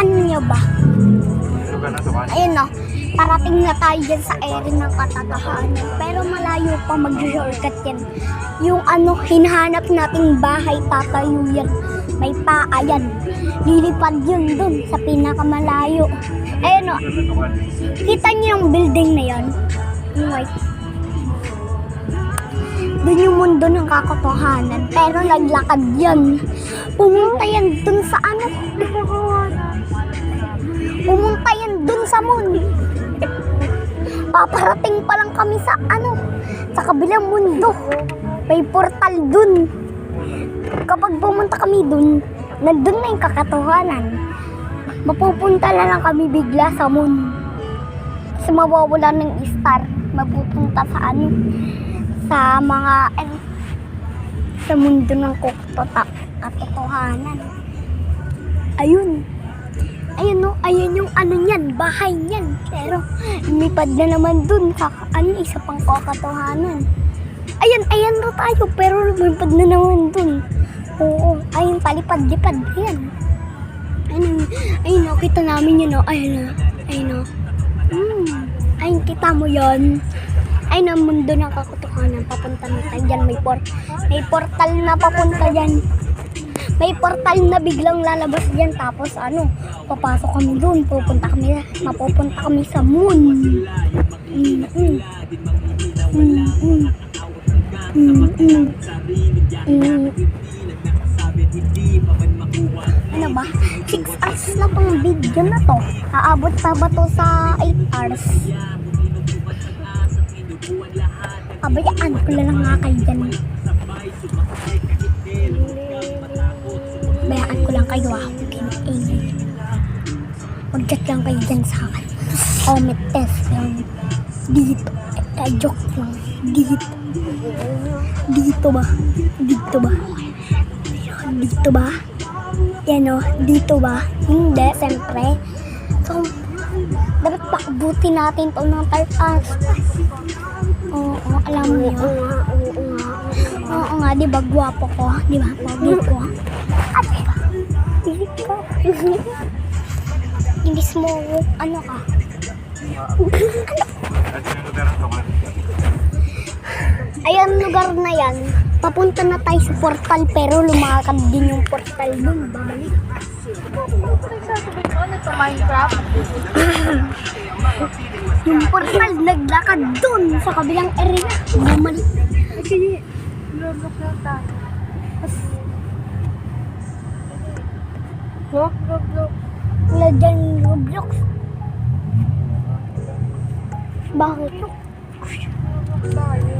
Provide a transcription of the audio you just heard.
nyo ba? Ayun no, parating na tayo dyan sa area ng katatahanan. Pero malayo pa mag-shortcut yan. Yung ano, hinahanap nating bahay, tatayo yan. May paa yan. Lilipad yun dun sa pinakamalayo. Ayun no, kita nyo yung building na yan? Yung white. Dun yung mundo ng kakatotohanan. Pero naglakad yan. Pumunta yan dun sa ano. Pumunta yan dun sa moon. Paparating pa lang kami sa ano. Sa kabilang mundo. May portal dun. Kapag pumunta kami dun, nandun na yung kakatotohanan. Mapupunta na lang kami bigla sa moon. Kasi mawawala ng star. Mapupunta sa ano. Sa mga sa mundo ng katotohanan. Ayun. Ayun no, ayun yung ano niyan, bahay niyan. Pero lumipad na naman dun sa ano, isa pang katotohanan. Ayan na tayo, pero lumipad na naman dun. Oo, ayun palipad-lipad yan. Ayun no, kita namin yun no. Ayun no. Ayun, kita mo yon. Ayun ang mundo ng katotohanan. Papunta na tayo dyan. May portal na papunta dyan. May portal na biglang lalabas dyan. Tapos ano, papasok kami doon. Mapupunta kami sa moon. Ano ba? 6 hours na pang video na to. Aabot pa ba to sa 8 hours? Pabayaan ko lang nga kayo dyan. Bayaan ko lang kayo ah. Mag-chat lang kayo dyan sa akin. Comment test lang. Dito. Joke lang. Dito. Dito ba? Dito ba? Dito ba? Yan o. Dito ba? Hindi. Siyempre. So, dapat pakabuti natin ito ng 3 hours. Oo, alam mo yun. Oo nga, di ba gwapo ko? Di ba? Pogi ko. At diba? Pilit ko. Imbis mo, ano ka? Ayan, lugar na yan. Papunta na tayo sa portal, pero lumakad din yung portal dun. Babalik. Ano ito, Minecraft? Yung portal naglakad dun sa kabilang area. Bumalik. Kasi, Roblox lang tayo. No? Roblox. Wala dyan Roblox. Bakit? Roblox tayo.